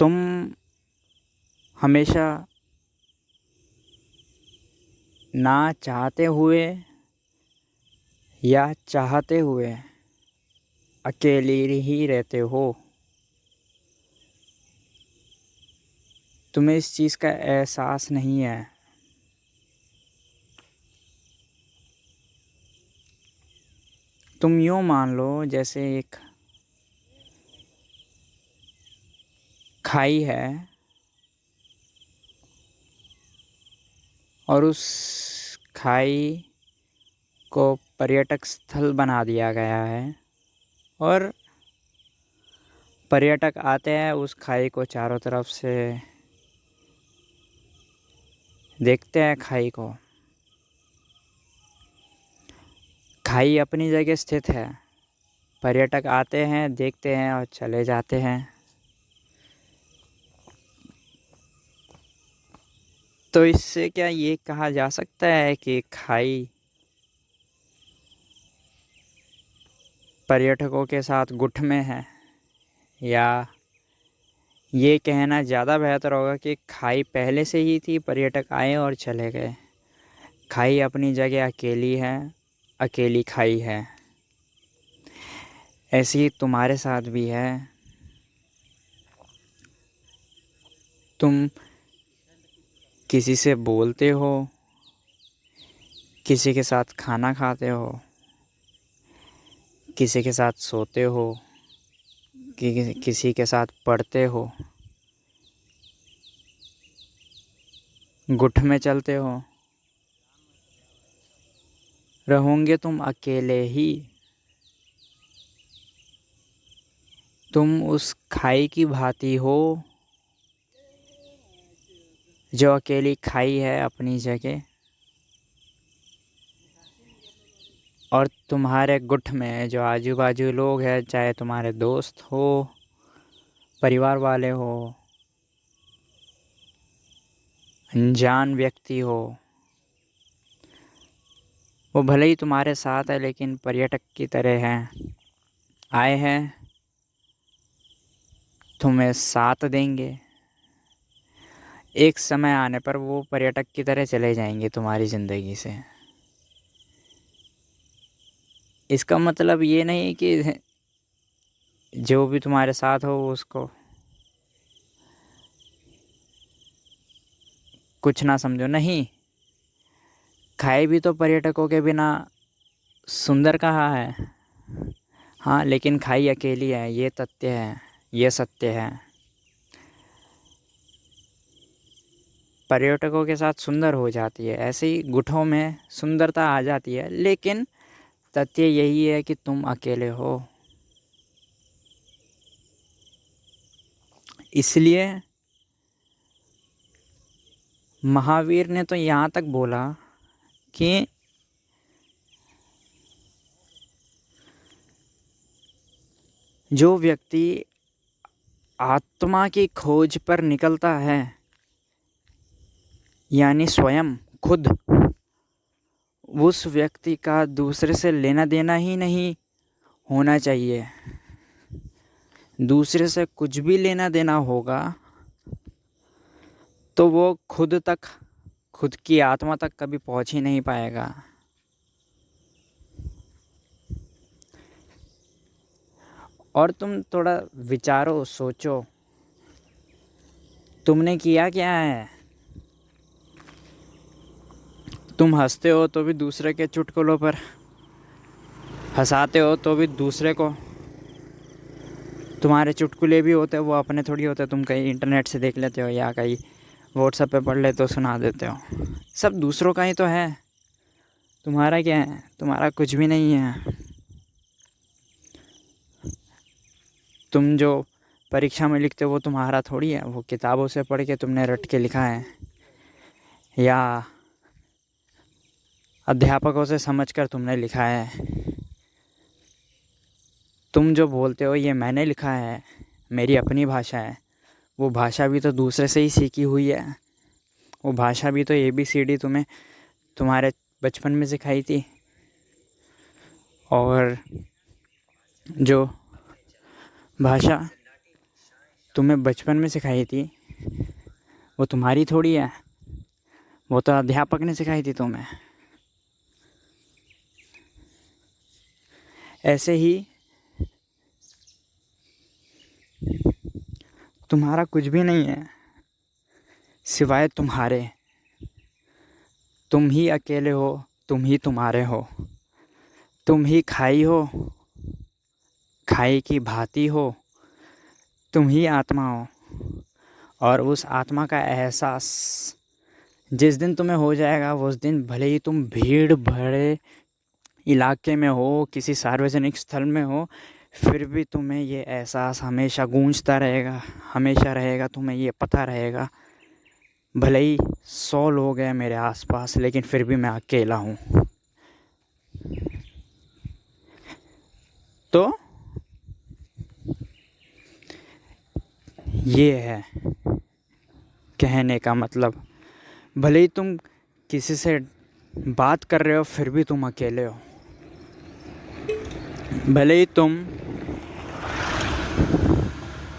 तुम हमेशा ना चाहते हुए या चाहते हुए अकेली ही रहते हो। तुम्हें इस चीज़ का एहसास नहीं है। तुम यूँ मान लो जैसे एक खाई है और उस खाई को पर्यटक स्थल बना दिया गया है और पर्यटक आते हैं, उस खाई को चारों तरफ से देखते हैं। खाई अपनी जगह स्थित है, पर्यटक आते हैं, देखते हैं और चले जाते हैं। तो इससे क्या ये कहा जा सकता है कि खाई पर्यटकों के साथ गुट में है? या ये कहना ज़्यादा बेहतर होगा कि खाई पहले से ही थी, पर्यटक आए और चले गए। खाई अपनी जगह अकेली है, अकेली खाई है। ऐसे ही तुम्हारे साथ भी है। तुम किसी से बोलते हो, किसी के साथ खाना खाते हो, किसी के साथ सोते हो, किसी के साथ पढ़ते हो, गुट में चलते हो। रहोगे तुम अकेले ही। तुम उस खाई की भांति हो जो अकेली खाई है अपनी जगह, और तुम्हारे गुट में जो आजू बाजू लोग हैं, चाहे तुम्हारे दोस्त हो, परिवार वाले हो, अनजान व्यक्ति हो, वो भले ही तुम्हारे साथ है लेकिन पर्यटक की तरह हैं। आए हैं, तुम्हें साथ देंगे। एक समय आने पर वो पर्यटक की तरह चले जाएंगे तुम्हारी ज़िंदगी से। इसका मतलब ये नहीं कि जो भी तुम्हारे साथ हो उसको कुछ ना समझो, नहीं। खाई भी तो पर्यटकों के बिना सुंदर कहाँ है। हाँ, लेकिन खाई अकेली है, ये तथ्य है, ये सत्य है। पर्यटकों के साथ सुंदर हो जाती है, ऐसे ही गुठों में सुंदरता आ जाती है, लेकिन तथ्य यही है कि तुम अकेले हो। इसलिए महावीर ने तो यहाँ तक बोला कि जो व्यक्ति आत्मा की खोज पर निकलता है, यानी स्वयं खुद, उस व्यक्ति का दूसरे से लेना देना ही नहीं होना चाहिए। दूसरे से कुछ भी लेना देना होगा तो वो खुद की आत्मा तक कभी पहुंच ही नहीं पाएगा। और तुम थोड़ा विचारो, सोचो, तुमने किया क्या है? तुम हंसते हो तो भी दूसरे के चुटकुलों पर, हंसाते हो तो भी दूसरे को। तुम्हारे चुटकुले भी होते हैं, वो अपने थोड़ी होते, तुम कहीं इंटरनेट से देख लेते हो या कहीं व्हाट्सएप पे पढ़ लेते हो, सुना देते हो। सब दूसरों का ही तो है, तुम्हारा क्या है? तुम्हारा कुछ भी नहीं है। तुम जो परीक्षा में लिखते हो वो तुम्हारा थोड़ी है, वो किताबों से पढ़ के तुमने रट के लिखा है या अध्यापकों से समझकर तुमने लिखा है। तुम जो बोलते हो ये मैंने लिखा है, मेरी अपनी भाषा है, वो भाषा भी तो दूसरे से ही सीखी हुई है। वो भाषा भी तो ABCD तुम्हें तुम्हारे बचपन में सिखाई थी। और जो भाषा तुम्हें बचपन में सिखाई थी वो तुम्हारी थोड़ी है, वो तो अध्यापक ने सिखाई थी तुम्हें। ऐसे ही तुम्हारा कुछ भी नहीं है सिवाय तुम्हारे। तुम ही अकेले हो, तुम ही तुम्हारे हो, तुम ही खाई हो, खाई की भांति हो, तुम ही आत्मा हो। और उस आत्मा का एहसास जिस दिन तुम्हें हो जाएगा, उस दिन भले ही तुम भीड़ भरे इलाके में हो, किसी सार्वजनिक स्थल में हो, फिर भी तुम्हें ये एहसास हमेशा गूंजता रहेगा, हमेशा रहेगा। तुम्हें ये पता रहेगा भले ही 100 लोग हैं मेरे आसपास, लेकिन फिर भी मैं अकेला हूँ। तो ये है कहने का मतलब। भले ही तुम किसी से बात कर रहे हो, फिर भी तुम अकेले हो। भले ही तुम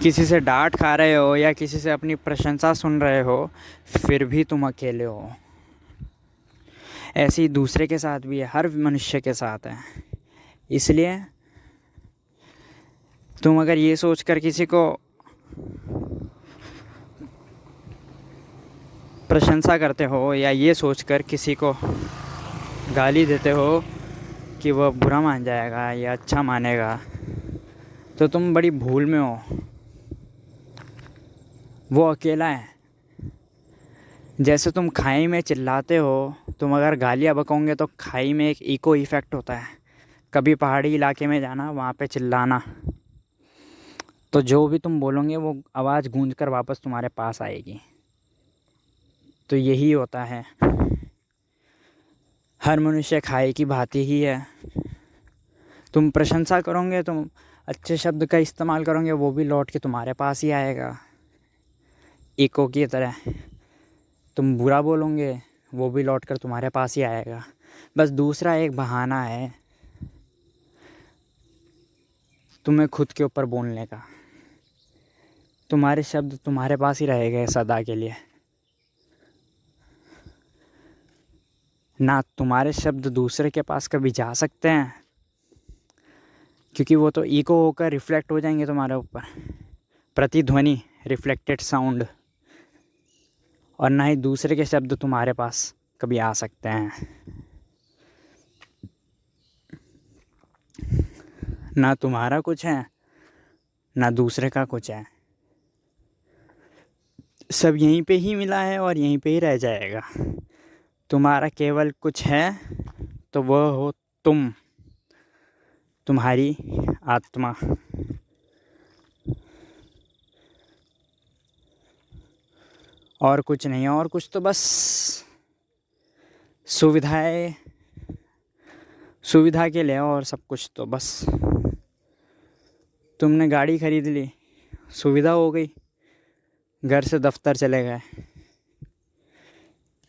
किसी से डांट खा रहे हो या किसी से अपनी प्रशंसा सुन रहे हो, फिर भी तुम अकेले हो। ऐसे ही दूसरे के साथ भी है, हर मनुष्य के साथ है। इसलिए तुम अगर ये सोचकर किसी को प्रशंसा करते हो या ये सोचकर किसी को गाली देते हो कि वह बुरा मान जाएगा या अच्छा मानेगा, तो तुम बड़ी भूल में हो। वो अकेला है। जैसे तुम खाई में चिल्लाते हो, तुम अगर गालियाँ बकोगे तो खाई में एक इको इफ़ेक्ट होता है। कभी पहाड़ी इलाके में जाना, वहाँ पे चिल्लाना, तो जो भी तुम बोलोगे वो आवाज़ गूंज कर वापस तुम्हारे पास आएगी। तो यही होता है, हर मनुष्य खाई की भांति ही है। तुम प्रशंसा करोगे, तुम अच्छे शब्द का इस्तेमाल करोगे, वो भी लौट के तुम्हारे पास ही आएगा इको की तरह। तुम बुरा बोलोगे, वो भी लौट कर तुम्हारे पास ही आएगा। बस दूसरा एक बहाना है तुम्हें खुद के ऊपर बोलने का। तुम्हारे शब्द तुम्हारे पास ही रहेंगे सदा के लिए। ना तुम्हारे शब्द दूसरे के पास कभी जा सकते हैं, क्योंकि वो तो इको होकर रिफ्लेक्ट हो जाएंगे तुम्हारे ऊपर, प्रतिध्वनि, रिफ्लेक्टेड साउंड। और ना ही दूसरे के शब्द तुम्हारे पास कभी आ सकते हैं। ना तुम्हारा कुछ है, ना दूसरे का कुछ है। सब यहीं पे ही मिला है और यहीं पे ही रह जाएगा। तुम्हारा केवल कुछ है तो वह हो तुम, तुम्हारी आत्मा। और कुछ नहीं है। और कुछ तो बस सुविधाएं, सुविधा के लिए। और सब कुछ तो बस तुमने गाड़ी खरीद ली, सुविधा हो गई, घर से दफ्तर चले गए।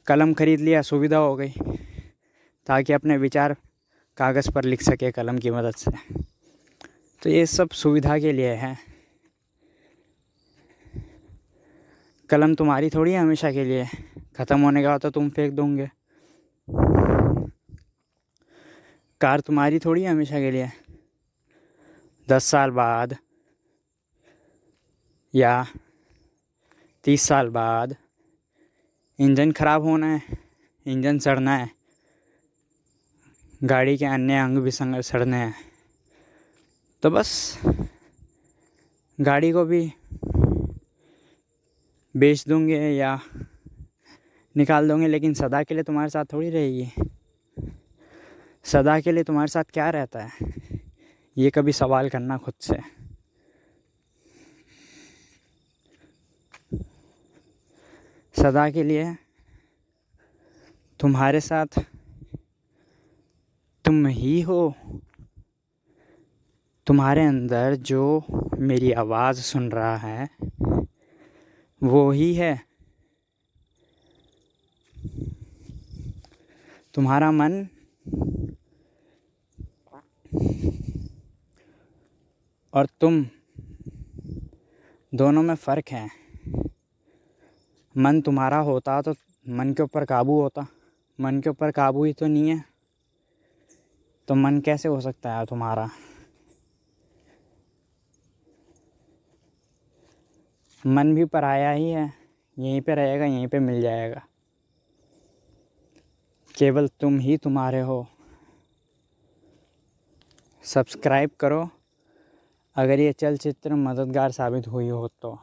कलम खरीद लिया, सुविधा हो गई, ताकि अपने विचार कागज़ पर लिख सके कलम की मदद से। तो ये सब सुविधा के लिए है। कलम तुम्हारी थोड़ी है हमेशा के लिए, ख़त्म होने के बाद तो तुम फेंक दोगे। कार तुम्हारी थोड़ी है हमेशा के लिए। 10 साल बाद या 30 साल बाद इंजन ख़राब होना है, इंजन सड़ना है, गाड़ी के अन्य अंग भी सड़ने हैं। तो बस गाड़ी को भी बेच दूंगे या निकाल दोगे, लेकिन सदा के लिए तुम्हारे साथ थोड़ी रहेगी। सदा के लिए तुम्हारे साथ क्या रहता है, ये कभी सवाल करना खुद से। सदा के लिए तुम्हारे साथ तुम ही हो। तुम्हारे अंदर जो मेरी आवाज़ सुन रहा है वो ही है। तुम्हारा मन और तुम दोनों में फ़र्क है। मन तुम्हारा होता तो मन के ऊपर काबू होता, मन के ऊपर काबू ही तो नहीं है, तो मन कैसे हो सकता है तुम्हारा। मन भी पराया ही है, यहीं पे रहेगा, यहीं पे मिल जाएगा। केवल तुम ही तुम्हारे हो। सब्सक्राइब करो अगर ये चलचित्र मददगार साबित हुई हो तो।